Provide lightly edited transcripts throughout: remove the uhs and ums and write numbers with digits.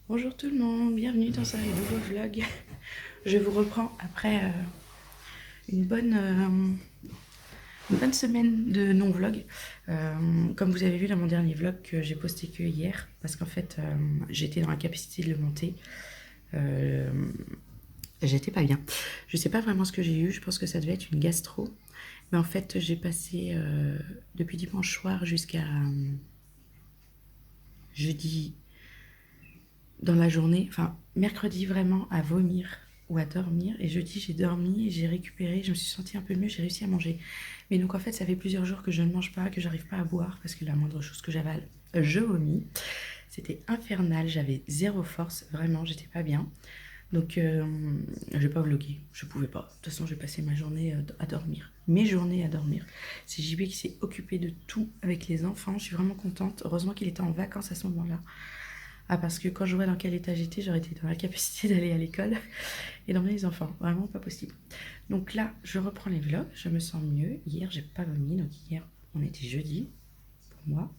Bonjour tout le monde, bienvenue dans un nouveau vlog. Je vous reprends après une bonne semaine de non-vlog. Comme vous avez vu dans mon dernier vlog que j'ai posté que hier, parce qu'en fait j'étais dans la capacité de le monter. J'étais pas bien. Je sais pas vraiment ce que j'ai eu, je pense que ça devait être une gastro. Mais en fait j'ai passé depuis dimanche soir jusqu'à jeudi dans la journée, enfin mercredi vraiment à vomir ou à dormir, et jeudi j'ai dormi et j'ai récupéré, je me suis sentie un peu mieux, j'ai réussi à manger. Mais donc en fait ça fait plusieurs jours que je ne mange pas, que j'arrive pas à boire parce que la moindre chose que j'avale, je vomis. C'était infernal, j'avais zéro force, vraiment j'étais pas bien. Donc je vais pas vlogger, je pouvais pas. De toute façon j'ai passé ma journée à dormir, mes journées à dormir. C'est JB qui s'est occupé de tout avec les enfants, je suis vraiment contente. Heureusement qu'il était en vacances à ce moment-là. Ah, parce que quand je vois dans quel état j'étais, j'aurais été dans la capacité d'aller à l'école et d'emmener les enfants. Vraiment pas possible. Donc là, je reprends les vlogs, je me sens mieux. Hier, j'ai pas vomi, donc hier, on était jeudi, pour moi.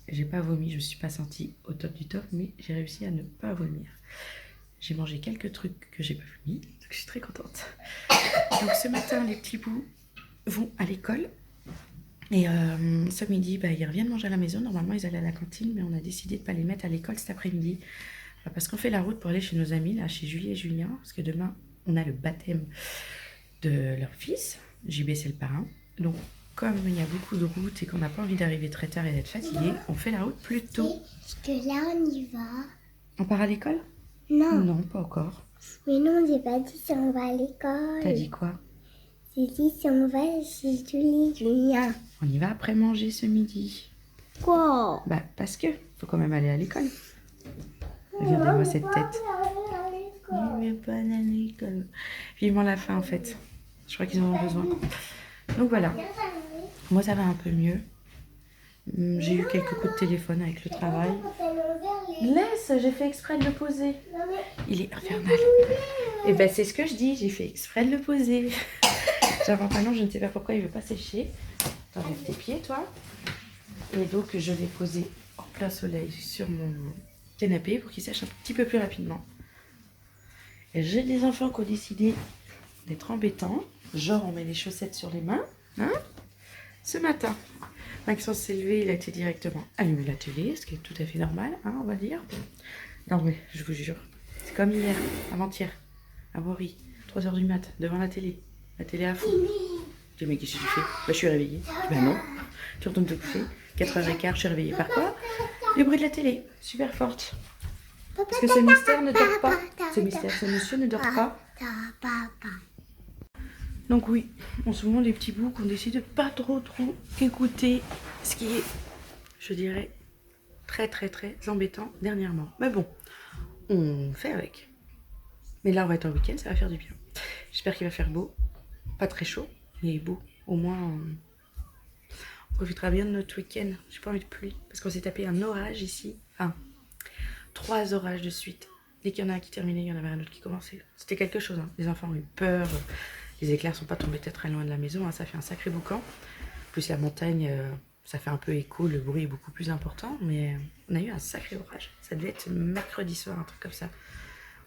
J'ai pas vomi, je me suis pas sentie au top du top, mais j'ai réussi à ne pas vomir. J'ai mangé quelques trucs que j'ai pas vomi, donc je suis très contente. Donc ce matin, les petits bouts vont à l'école. Et ce midi, ils reviennent manger à la maison. Normalement, ils allaient à la cantine, mais on a décidé de ne pas les mettre à l'école cet après-midi. Parce qu'on fait la route pour aller chez nos amis, là, chez Julie et Julien. Parce que demain, on a le baptême de leur fils. JB, c'est le parrain. Donc, comme il y a beaucoup de routes et qu'on n'a pas envie d'arriver très tard et d'être fatigué, on fait la route plus tôt. Parce que là, on y va. On part à l'école? Non. Non, pas encore. Mais non, j'ai pas dit si on va à l'école. T'as dit quoi? J'ai dit si on va chez Julie, Julien. On y va après manger ce midi. Quoi? Parce que faut quand même aller à l'école. Regardez-moi cette tête. On ne va pas aller à l'école. Vivement la fin en fait. Je crois qu'ils en ont besoin. Donc voilà. Moi ça va un peu mieux. J'ai eu quelques coups de téléphone avec le travail. Laisse, j'ai fait exprès de le poser. Il est infernal. Et c'est ce que je dis, j'ai fait exprès de le poser. J'ai un pantalon, je ne sais pas pourquoi il ne veut pas sécher. T'enlèves tes pieds toi. Et donc je l'ai posé en plein soleil sur mon canapé pour qu'il sèche un petit peu plus rapidement. Et j'ai des enfants qui ont décidé d'être embêtants. Genre on met les chaussettes sur les mains. Hein? Ce matin, Maxence s'est levé, il a été directement allumé la télé, ce qui est tout à fait normal, hein, on va dire. Non mais je vous jure, c'est comme hier, avant-hier, à Bory, 3h du mat, devant la télé à fond. Je dis mais qu'est-ce que tu fais? Je suis réveillée. Je dis non, tu retournes te coucher. 4h15, je suis réveillée par quoi? Le bruit de la télé, super forte. Parce que ce mystère ne dort pas. Ce monsieur ne dort pas. Donc oui, en ce moment, les petits bouts qu'on décide de pas trop écouter ce qui est, je dirais, très embêtant dernièrement. Mais bon, on fait avec. Mais là, on va être en week-end, ça va faire du bien. J'espère qu'il va faire beau. Pas très chaud, mais beau. Au moins, on profitera bien de notre week-end. J'ai pas envie de pluie, parce qu'on s'est tapé un orage ici. Enfin, 3 orages de suite. Dès qu'il y en a un qui terminait, il y en avait un autre qui commençait. C'était quelque chose, hein. Les enfants ont eu peur. Les éclairs sont pas tombés très loin de la maison, hein. Ça fait un sacré boucan. Plus la montagne, ça fait un peu écho, le bruit est beaucoup plus important. Mais on a eu un sacré orage. Ça devait être mercredi soir, un truc comme ça.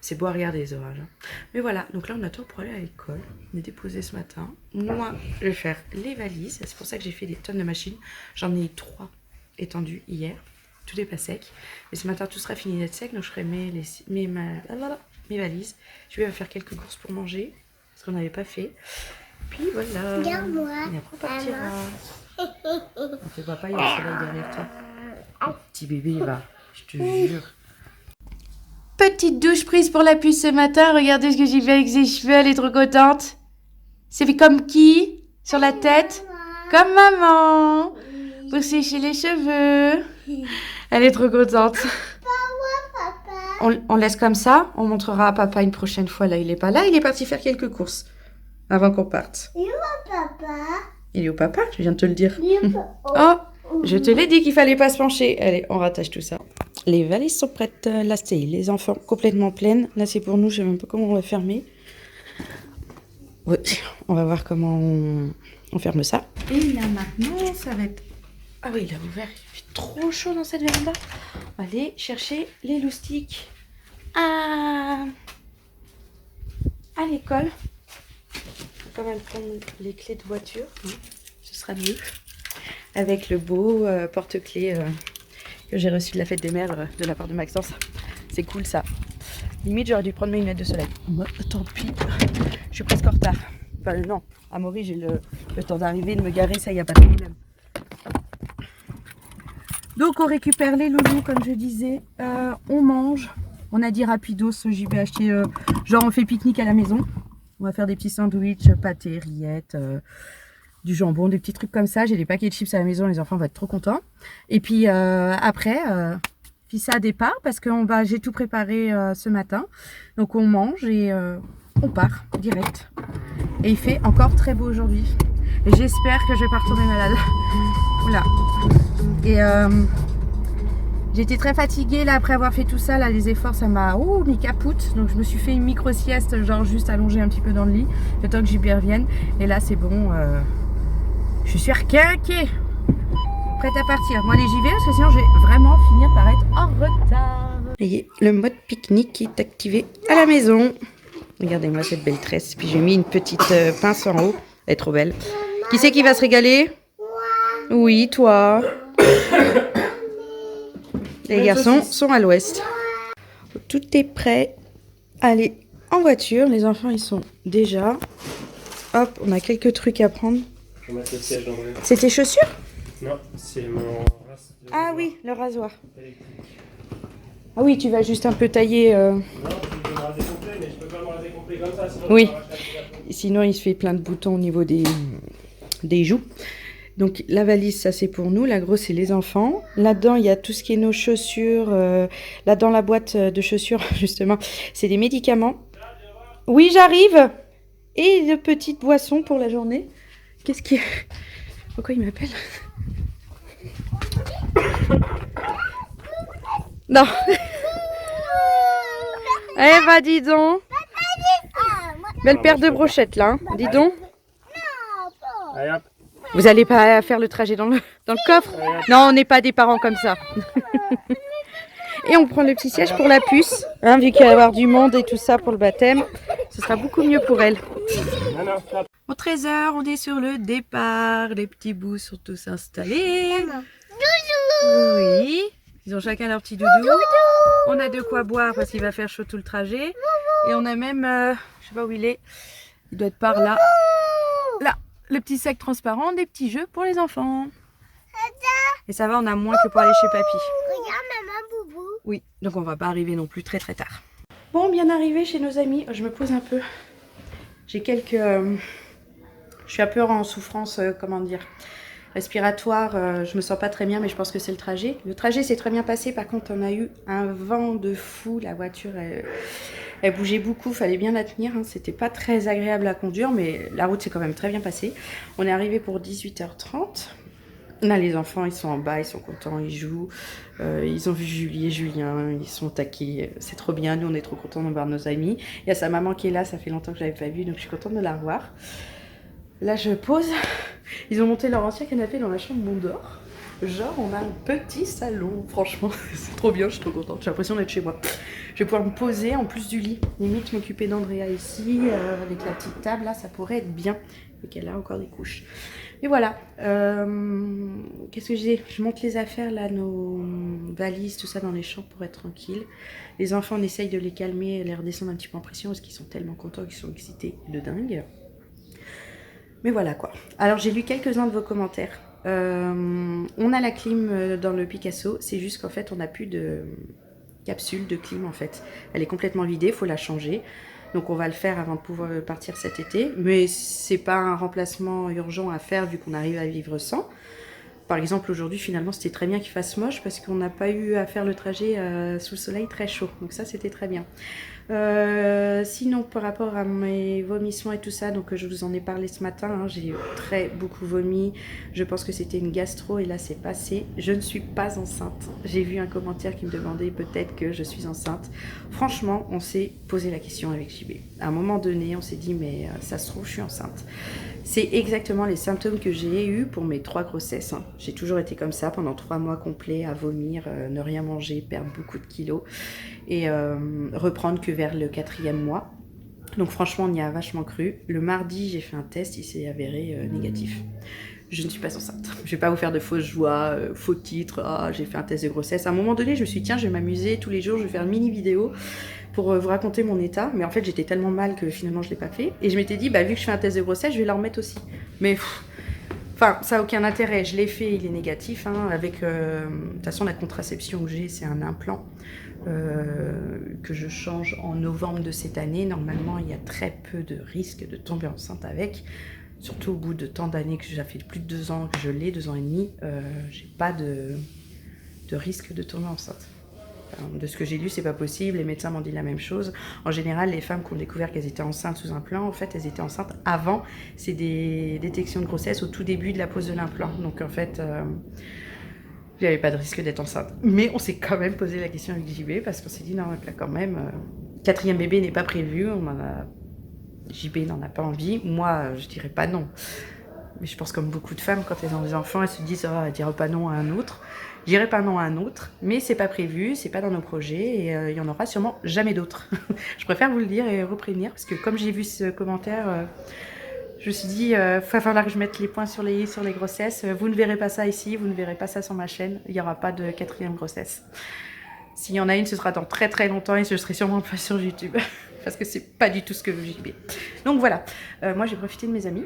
C'est beau à regarder les orages, hein. Mais voilà, donc là on attend pour aller à l'école. On est déposé ce matin. Moi, je vais faire les valises. C'est pour ça que j'ai fait des tonnes de machines. J'en ai eu 3 étendues hier. Tout n'est pas sec. Mais ce matin, tout sera fini d'être sec. Donc je ferai mes valises. Je vais faire quelques courses pour manger. Parce qu'on n'avait pas fait. Puis voilà. Regarde-moi. Et après, on partira. On ne te voit pas, il y a le soleil derrière toi. Petit bébé, il va. Je te jure. Petite douche prise pour la puce ce matin. Regardez ce que j'ai fait avec ses cheveux. Elle est trop contente. C'est fait comme qui? Sur la tête? Comme maman. Pour sécher les cheveux. Elle est trop contente. On laisse comme ça. On montrera à papa une prochaine fois. Là, il est pas là. Il est parti faire quelques courses. Avant qu'on parte. Il est où, papa? Il est où, papa? Je viens de te le dire. Oh, je te l'ai dit qu'il fallait pas se pencher. Allez, on rattache tout ça. Les valises sont prêtes. Là, c'est les enfants complètement pleines. Là, c'est pour nous. Je sais même pas comment on va fermer. Oui, on va voir comment on ferme ça. Et là, maintenant, ça va être Ah oui, il a ouvert. Il fait trop chaud dans cette véranda. On va aller chercher les loustiques à l'école. Faut quand même prendre les clés de voiture. Hein. Ce sera mieux. Avec le beau porte-clés que j'ai reçu de la fête des mères de la part de Maxence. C'est cool ça. Limite, j'aurais dû prendre mes lunettes de soleil. Bah, tant pis. Je suis presque en retard. Enfin, non. À Maury, j'ai le temps d'arriver, de me garer, ça, il n'y a pas de problème. Donc, on récupère les loulous, comme je disais. On mange. On a dit rapidos. J'y vais acheter. Genre, on fait pique-nique à la maison. On va faire des petits sandwichs, pâtés, rillettes, du jambon, des petits trucs comme ça. J'ai des paquets de chips à la maison. Les enfants vont être trop contents. Et puis, après. Fissa départ parce que j'ai tout préparé ce matin. Donc on mange et on part direct. Et il fait encore très beau aujourd'hui. Et j'espère que je vais pas retomber malade. Oula. Et j'étais très fatiguée là après avoir fait tout ça. Là, les efforts, ça m'a mis capoute. Donc je me suis fait une micro sieste, genre juste allongée un petit peu dans le lit, le temps que j'y revienne. Et là c'est bon. Je suis requinquée. Prête à partir. Moi, allez, j'y vais parce que sinon, je vais vraiment finir par être en retard. Et le mode pique-nique est activé à la maison. Regardez-moi cette belle tresse. Puis j'ai mis une petite pince en haut. Elle est trop belle. Qui c'est qui va se régaler? Oui, toi. Les garçons sont à l'ouest. Tout est prêt. Allez, en voiture. Les enfants, ils sont déjà. Hop, on a quelques trucs à prendre. Je vais mettre le siège d'André. C'est tes chaussures? Non, c'est mon race. Ah oui, le rasoir. Électrique. Ah oui, tu vas juste un peu tailler. Non, je peux me raser complet, mais je peux pas me raser complet comme ça. Sinon Oui. je vais arracher la peau. Sinon, il se fait plein de boutons au niveau des joues. Donc, la valise, ça, c'est pour nous. La grosse, c'est les enfants. Là-dedans, il y a tout ce qui est nos chaussures. Là, dans la boîte de chaussures, justement, c'est des médicaments. Oui, j'arrive. Et de petites boissons pour la journée. Qu'est-ce qui... Pourquoi il m'appelle? Non. Eh bah, dis donc. Belle paire de brochettes, là. Hein. Dis donc. Allez hop. Vous allez pas faire le trajet dans le coffre? Non, on n'est pas des parents comme ça. Et on prend le petit siège pour la puce. Hein, vu qu'il va y avoir du monde et tout ça pour le baptême. Ce sera beaucoup mieux pour elle. Non, non, stop. Au 13h, on est sur le départ. Les petits bouts sont tous installés. Oui. Ils ont chacun leur petit doudou. On a de quoi boire parce qu'il va faire chaud tout le trajet. Et on a même, je sais pas où il est. Il doit être par là. Là, le petit sac transparent, des petits jeux pour les enfants. Et ça va, on a moins que pour aller chez papy. Regarde, maman, boubou. Oui, donc on va pas arriver non plus très tard. Bon, bien arrivé chez nos amis. Je me pose un peu. J'ai quelques... je suis un peu en souffrance, comment dire, respiratoire. Je me sens pas très bien, mais je pense que c'est le trajet. Le trajet s'est très bien passé. Par contre, on a eu un vent de fou. La voiture, elle bougeait beaucoup. Fallait bien la tenir. Hein. C'était pas très agréable à conduire, mais la route s'est quand même très bien passée. On est arrivé pour 18h30. Là, les enfants, ils sont en bas, ils sont contents, ils jouent. Ils ont vu Julie et Julien, ils sont taqués. C'est trop bien, nous, on est trop contents de voir nos amis. Il y a sa maman qui est là, ça fait longtemps que je l'avais pas vue, donc je suis contente de la revoir. Là, je pose. Ils ont monté leur ancien canapé dans la chambre où on dort. Genre, on a un petit salon. Franchement, c'est trop bien, je suis trop contente. J'ai l'impression d'être chez moi. Je vais pouvoir me poser en plus du lit. Limite, m'occuper d'Andrea ici, avec la petite table, là, ça pourrait être bien. Et qu'elle a encore des couches. Et voilà. Qu'est-ce que j'ai? Je monte les affaires, là, nos valises, tout ça dans les chambres pour être tranquille. Les enfants, on essaye de les calmer, les redescendre un petit peu en pression parce qu'ils sont tellement contents, qu'ils sont excités de dingue. Mais voilà quoi. Alors j'ai lu quelques-uns de vos commentaires. On a la clim dans le Picasso, c'est juste qu'en fait on n'a plus de capsule de clim en fait. Elle est complètement vidée, il faut la changer. Donc on va le faire avant de pouvoir partir cet été. Mais c'est pas un remplacement urgent à faire vu qu'on arrive à vivre sans. Par exemple aujourd'hui finalement c'était très bien qu'il fasse moche parce qu'on n'a pas eu à faire le trajet sous le soleil très chaud. Donc ça c'était très bien. Sinon, par rapport à mes vomissements et tout ça, donc je vous en ai parlé ce matin, hein, j'ai beaucoup vomi. Je pense que c'était une gastro et là c'est passé. Je ne suis pas enceinte. J'ai vu un commentaire qui me demandait peut-être que je suis enceinte. Franchement, on s'est posé la question avec JB. À un moment donné, on s'est dit mais ça se trouve je suis enceinte. C'est exactement les symptômes que j'ai eu pour mes 3 grossesses. Hein. J'ai toujours été comme ça pendant 3 mois complets, à vomir, ne rien manger, perdre beaucoup de kilos et reprendre que vers le 4e mois. Donc franchement, on y a vachement cru. Le mardi, j'ai fait un test, il s'est avéré négatif. Je ne suis pas enceinte. Je vais pas vous faire de fausses joies, faux titres. Ah, j'ai fait un test de grossesse. À un moment donné, je me suis dit, tiens, je vais m'amuser tous les jours, je vais faire une mini vidéo pour vous raconter mon état. Mais en fait, j'étais tellement mal que finalement, je l'ai pas fait. Et je m'étais dit, bah, vu que je fais un test de grossesse, je vais leur remettre aussi. Mais enfin, ça n'a aucun intérêt. Je l'ai fait, il est négatif. Hein, avec, de toute façon, la contraception que j'ai, c'est un implant que je change en novembre de cette année. Normalement, il y a très peu de risques de tomber enceinte avec. Surtout au bout de tant d'années que ça fait plus de 2 ans que je l'ai, 2 ans et demi, j'ai pas de risque de tomber enceinte. Enfin, de ce que j'ai lu, c'est pas possible, les médecins m'ont dit la même chose. En général, les femmes qui ont découvert qu'elles étaient enceintes sous implant, en fait, elles étaient enceintes avant. C'est des détections de grossesse au tout début de la pose de l'implant. Donc en fait, il n'y avait pas de risque d'être enceinte. Mais on s'est quand même posé la question avec JB parce qu'on s'est dit, non, là quand même, 4e bébé n'est pas prévu, on en a... JB n'en a pas envie, moi je dirais pas non. Mais je pense comme beaucoup de femmes, quand elles ont des enfants, elles se disent oh, elles diront pas non à un autre. Je dirais pas non à un autre, mais c'est pas prévu, c'est pas dans nos projets et il y en aura sûrement jamais d'autres. Je préfère vous le dire et reprévenir parce que comme j'ai vu ce commentaire, je me suis dit va falloir que je mette les points sur les i sur les grossesses. Vous ne verrez pas ça ici, vous ne verrez pas ça sur ma chaîne. Il n'y aura pas de 4e grossesse. S'il y en a une, ce sera dans très très longtemps et ce serait sûrement pas sur YouTube. Parce que c'est pas du tout ce que veut JB. Donc voilà, moi j'ai profité de mes amis,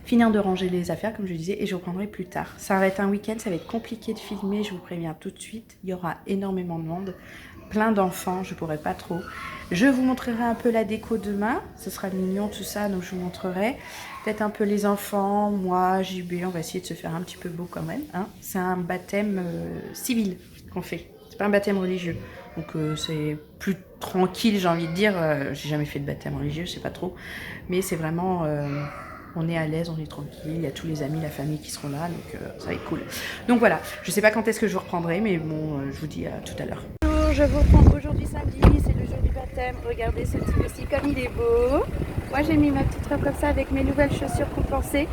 finir de ranger les affaires comme je disais et je reprendrai plus tard. Ça va être un week-end, ça va être compliqué de filmer, je vous préviens tout de suite. Il y aura énormément de monde, plein d'enfants, je pourrai pas trop. Je vous montrerai un peu la déco demain, ce sera mignon tout ça, donc je vous montrerai. Peut-être un peu les enfants, moi, JB, on va essayer de se faire un petit peu beau quand même. Hein. C'est un baptême civil qu'on fait, c'est pas un baptême religieux. Donc c'est plus tranquille, j'ai envie de dire. J'ai jamais fait de baptême religieux, je sais pas trop. Mais c'est vraiment, on est à l'aise, on est tranquille. Il y a tous les amis, la famille qui seront là, donc ça va être cool. Donc voilà, je sais pas quand est-ce que je vous reprendrai, mais bon, je vous dis à tout à l'heure. Bonjour, je vous reprends aujourd'hui samedi, c'est le jour du baptême. Regardez ce petit aussi comme il est beau. Moi j'ai mis ma petite robe comme ça avec mes nouvelles chaussures compensées.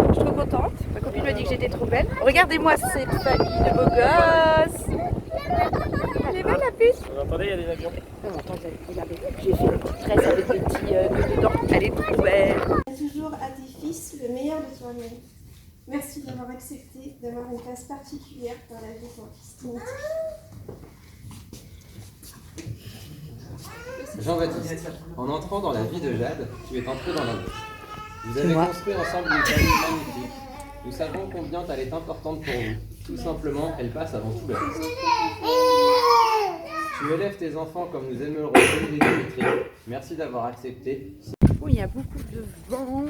Je suis trop contente. Ma copine me dit que j'étais trop belle. Regardez-moi cette famille de beaux gosses. Elle est belle la puce. Vous entendez, il y a des avions. Non, attendez, regardez, j'ai fait une petite tresse avec des petits nœuds dedans. Elle est trop belle. Toujours à tes fils le meilleur de toi-même. Merci d'avoir accepté d'avoir une place particulière dans la vie de ton fils Dimitri. Jean-Baptiste, en entrant dans la vie de Jade, tu es entré dans la nôtre. Vous avez construit ensemble une famille magnifique. Nous savons combien elle est importante pour vous. Tout simplement, elle passe avant tout le reste. Tu élèves tes enfants comme nous aimerions élever Dimitri. Merci d'avoir accepté. Bon, il y a beaucoup de vent.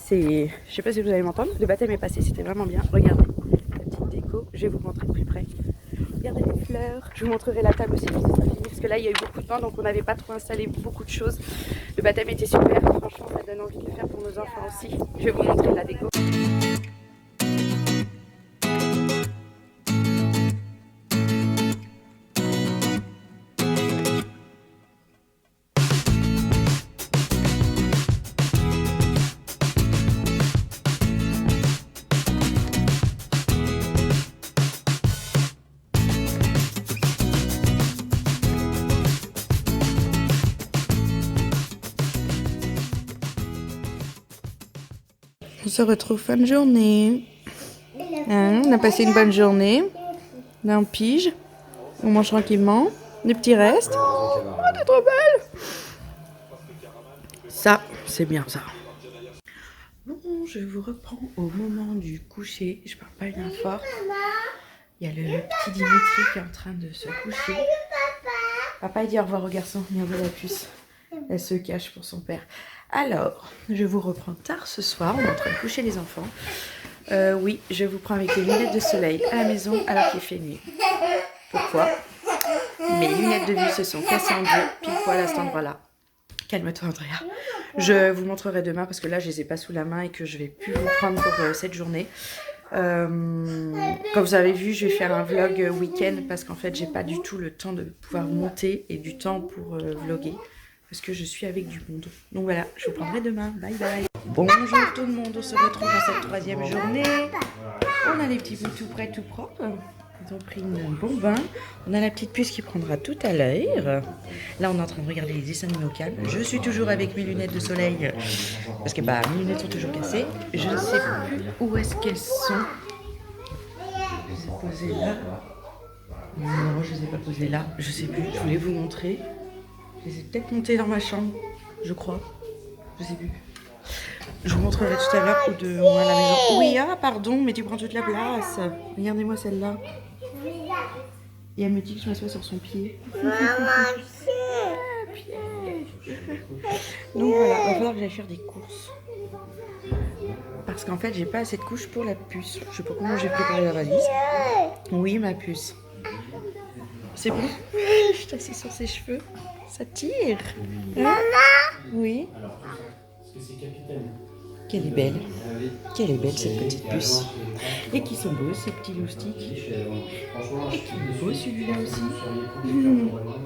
Je sais pas si vous allez m'entendre. Le baptême est passé, c'était vraiment bien. Regardez la petite déco. Je vais vous montrer de plus près. Regardez les fleurs. Je vous montrerai la table aussi quand ça sera fini. Parce que là, il y a eu beaucoup de vent, donc on n'avait pas trop installé beaucoup de choses. Le baptême était super. Franchement, ça donne envie de le faire pour nos enfants aussi. Je vais vous montrer la déco. On se retrouve fin de journée. Hein, on a passé une bonne journée. Là on pige. On mange tranquillement. Des petits restes. Oh, t'es trop belle. Ça, c'est bien ça. Bon, je vous reprends au moment du coucher. Je parle pas bien fort. Il y a le petit Dimitri qui est en train de se coucher. Papa il dit au revoir au garçon. Regardez la puce. Elle se cache pour son père. Alors, je vous reprends tard ce soir. On est en train de coucher les enfants. Oui, je vous prends avec les lunettes de soleil à la maison alors qu'il fait nuit. Pourquoi? Mes lunettes de vue se sont cassées en deux, pile poil à cet endroit-là. Calme-toi, Andrea. Je vous montrerai demain parce que là, je les ai pas sous la main et que je vais plus vous prendre pour cette journée. Comme vous avez vu, je vais faire un vlog week-end parce qu'en fait, j'ai pas du tout le temps de pouvoir monter et du temps pour vlogger parce que je suis avec du monde. Donc voilà, je vous prendrai demain. Bye bye. Bonjour tout le monde, on se retrouve dans cette troisième journée. On a les petits bouts tout prêts, tout propres. Ils ont pris un bon bain. On a la petite puce qui prendra tout à l'heure. Là, on est en train de regarder les dessins animés au calme. Je suis toujours avec mes lunettes de soleil parce que mes lunettes sont toujours cassées. Je ne sais plus où est-ce qu'elles sont. Je les ai posées là. Non, je ne les ai pas posées là. Je ne sais plus. Je voulais vous montrer. Je les ai peut-être montées dans ma chambre, je crois. Je ne sais plus. Je vous montrerai tout à l'heure ou de moi à la maison. Oui, ah pardon, mais tu prends toute la place. Regardez-moi celle-là. Et elle me dit que je m'assois sur son pied. Donc voilà, il va falloir que j'aille faire des courses. Parce qu'en fait, j'ai pas assez de couches pour la puce. Je sais pas comment j'ai préparé la valise. Oui, ma puce. C'est bon? Je suis assise sur ses cheveux. Ça tire. Hein? Oui. Est-ce que c'est capitaine? Qu'elle est belle. Quelle est belle cette petite puce. Et qui sont beaux ces petits loustiques. Et qui est beau celui-là aussi.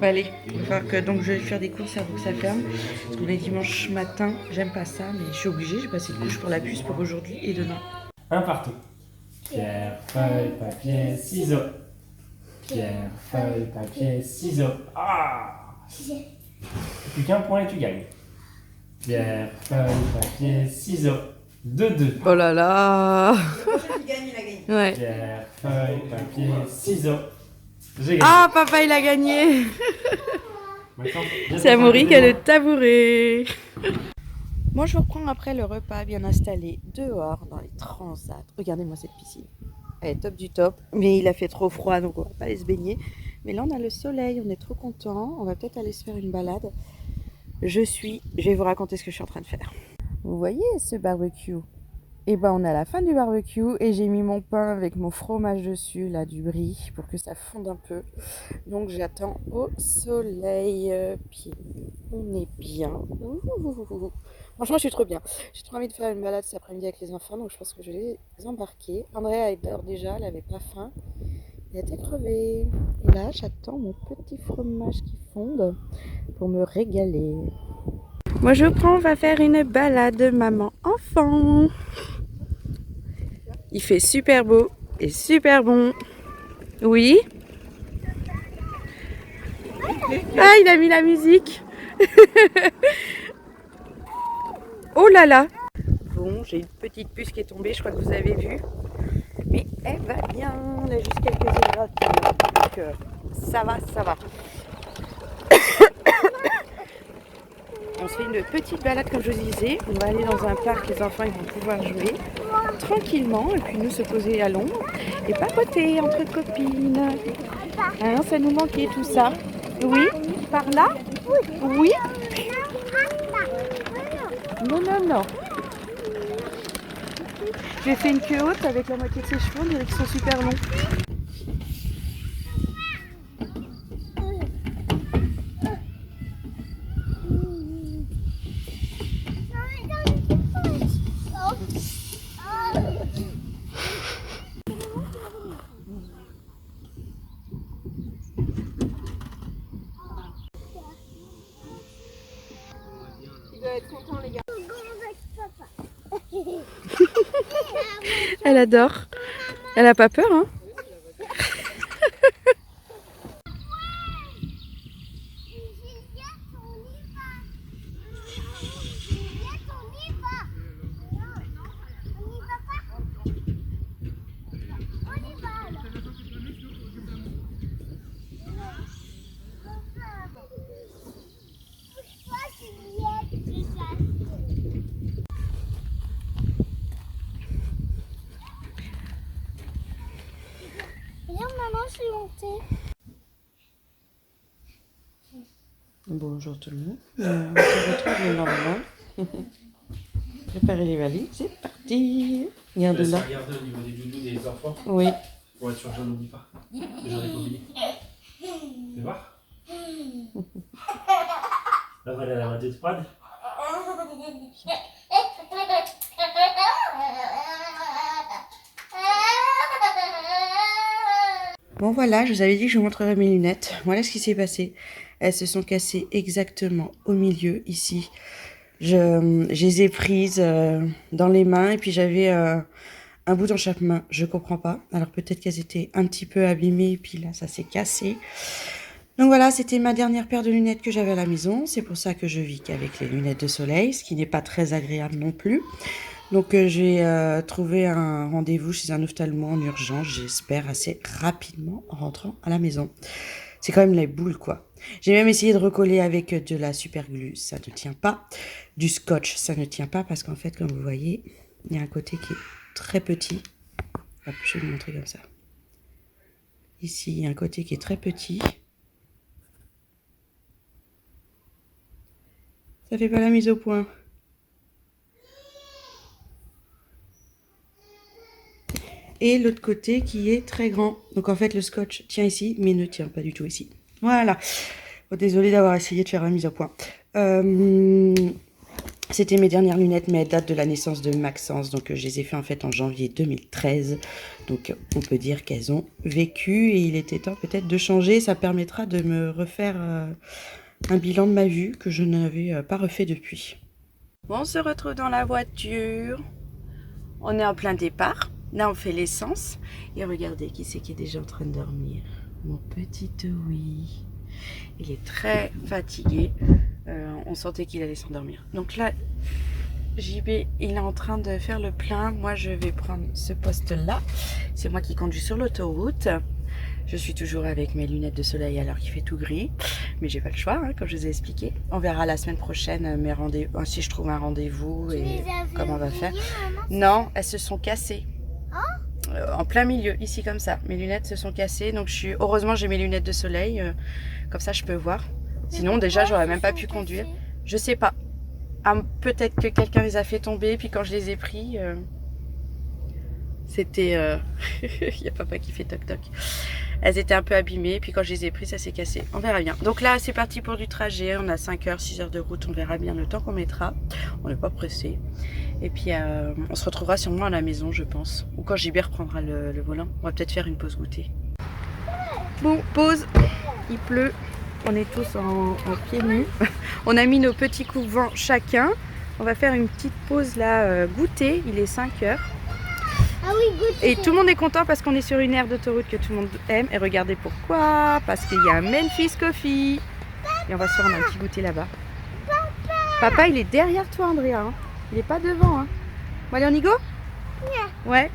Bah allez, il va falloir que donc je vais faire des courses avant que ça ferme. Parce qu'on est dimanche matin, j'aime pas ça, mais je suis obligée, j'ai passé de couche pour la puce pour aujourd'hui et demain. Un partout. Pierre, feuille, papier, ciseaux. Pierre, feuille, papier, ciseaux. Ah! Plus qu'un point et tu gagnes. Pierre, feuille, papier, ciseaux. 2-2. Oh là là. Il gagne, il a gagné. Ouais. Pierre, feuille, papier, ciseaux. J'ai gagné. Ah, papa il a gagné. Maintenant, C'est Amaury qui a le tabouret. Moi je reprends après le repas bien installé dehors dans les transats. Regardez-moi cette piscine. Elle est top du top, mais il a fait trop froid donc on va pas aller se baigner. Mais là on a le soleil, on est trop content. On va peut-être aller se faire une balade. Je vais vous raconter ce que je suis en train de faire. Vous voyez ce barbecue? Et ben on est à la fin du barbecue et j'ai mis mon pain avec mon fromage dessus, là du brie, pour que ça fonde un peu. Donc j'attends au soleil. Puis on est bien. Ouh. Franchement je suis trop bien. J'ai trop envie de faire une balade cet après-midi avec les enfants, donc je pense que je vais les embarquer. Andrea elle dort déjà, elle avait pas faim. Elle était crevée. Et là j'attends mon petit fromage qui fonde pour me régaler. Moi je prends, on va faire une balade maman-enfant. Il fait super beau et super bon. Oui. Ah, il a mis la musique. Oh là là. Bon, j'ai une petite puce qui est tombée, je crois que vous avez vu. Mais elle va bien. On a juste quelques erreurs. Donc ça va, ça va. On se fait une petite balade comme je vous disais. On va aller dans un parc, les enfants ils vont pouvoir jouer tranquillement et puis nous se poser à l'ombre et papoter entre copines. Hein, ça nous manquait tout ça. Oui, par là? Oui. Non. J'ai fait une queue haute avec la moitié de ses cheveux, on dirait qu'ils sont super longs. Il doit être content, les gars. Elle adore. Elle a pas peur, hein? Viens, maman, je suis montée. Bonjour tout le monde. On se retrouve le lendemain. Préparer les valises, c'est parti. Regarde là. Regardez au niveau des doudous des enfants. Oui. Pour être sûr que j'en oublie pas. J'en ai pas oublié. Tu veux voir? Là, voilà la radio de froide. Bon voilà, je vous avais dit que je vous montrerais mes lunettes. Voilà ce qui s'est passé. Elles se sont cassées exactement au milieu, ici. Je les ai prises dans les mains et puis j'avais un bout dans chaque main. Je comprends pas. Alors peut-être qu'elles étaient un petit peu abîmées et puis là, ça s'est cassé. Donc voilà, c'était ma dernière paire de lunettes que j'avais à la maison. C'est pour ça que je vis qu'avec les lunettes de soleil, ce qui n'est pas très agréable non plus. Donc j'ai trouvé un rendez-vous chez un ophtalmo en urgence, j'espère assez rapidement en rentrant à la maison. C'est quand même les boules quoi. J'ai même essayé de recoller avec de la super glue, ça ne tient pas. Du scotch, ça ne tient pas parce qu'en fait comme vous voyez, il y a un côté qui est très petit. Hop, je vais vous montrer comme ça. Ici, il y a un côté qui est très petit. Ça fait pas la mise au point. Et l'autre côté qui est très grand. Donc en fait le scotch tient ici mais ne tient pas du tout ici. Voilà. Oh, désolée d'avoir essayé de faire la mise au point. C'était mes dernières lunettes mais elles datent de la naissance de Maxence. Donc je les ai fait en fait en janvier 2013. Donc on peut dire qu'elles ont vécu et il était temps peut-être de changer. Ça permettra de me refaire un bilan de ma vue que je n'avais pas refait depuis. Bon, on se retrouve dans la voiture. On est en plein départ. Là, on fait l'essence. Et regardez qui c'est qui est déjà en train de dormir. Mon petit Towi. Il est très fatigué. On sentait qu'il allait s'endormir. Donc là, JB, il est en train de faire le plein. Moi, je vais prendre ce poste-là. C'est moi qui conduis sur l'autoroute. Je suis toujours avec mes lunettes de soleil alors qu'il fait tout gris. Mais j'ai pas le choix, hein, comme je vous ai expliqué. On verra la semaine prochaine mes rendez-vous. Si je trouve un rendez-vous et comment on va faire. Non, elles se sont cassées. En plein milieu, ici comme ça. Mes lunettes se sont cassées, donc heureusement j'ai mes lunettes de soleil, comme ça je peux voir. Sinon déjà j'aurais même pas pu conduire. Je sais pas. Peut-être que quelqu'un les a fait tomber, puis quand je les ai pris, c'était... Il y a papa qui fait toc toc. Elles étaient un peu abîmées, puis quand je les ai pris ça s'est cassé. On verra bien. Donc là c'est parti pour du trajet, on a 5 heures, 6 heures de route, on verra bien le temps qu'on mettra. On n'est pas pressé. Et puis on se retrouvera sûrement à la maison je pense. Ou quand JB reprendra le volant. On va peut-être faire une pause goûter. Bon, pause. Il pleut. On est tous en pieds nus. On a mis nos petits coupe-vents chacun. On va faire une petite pause là, goûter. Il est 5 heures. Ah oui, goûter. Et tout le monde est content parce qu'on est sur une aire d'autoroute que tout le monde aime. Et regardez pourquoi. Parce qu'il y a un Memphis Coffee. Et on va se faire un petit goûter là-bas. Papa, il est derrière toi Andrea. Hein. Il est pas devant. Hein. Bon allez, on y go? Ouais.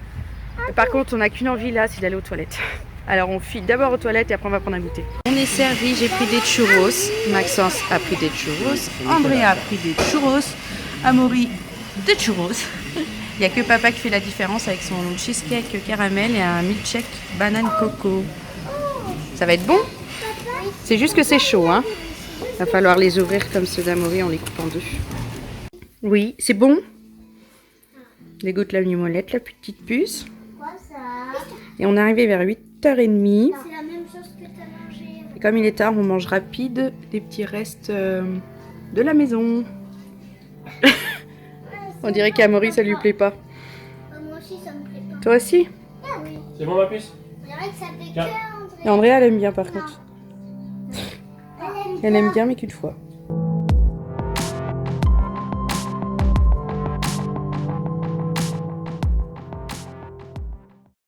Et par contre, on n'a qu'une envie là, c'est d'aller aux toilettes. Alors on file d'abord aux toilettes et après on va prendre un goûter. On est servi, j'ai pris des churros. Maxence a pris des churros. Andrea a pris des churros. Amaury, des churros. Il n'y a que papa qui fait la différence avec son cheesecake caramel et un milkshake banane coco. Ça va être bon? C'est juste que c'est chaud, hein. Va falloir les ouvrir comme ceux d'Amaury en les coupant en deux. Oui, c'est bon? Les gouttes la mimolette, la petite puce. Quoi ça? Et on est arrivé vers 8h30. C'est la même chose que t'as mangé. Et comme il est tard, on mange rapide des petits restes de la maison. On dirait qu'à Maurice, ça lui plaît pas. Moi aussi, ça me plaît pas. Toi aussi? Ah oui. C'est bon ma puce? On dirait que ça fait Tiens. que André. Et Andrea, elle aime bien par contre. Elle aime Elle aime bien, mais qu'une fois.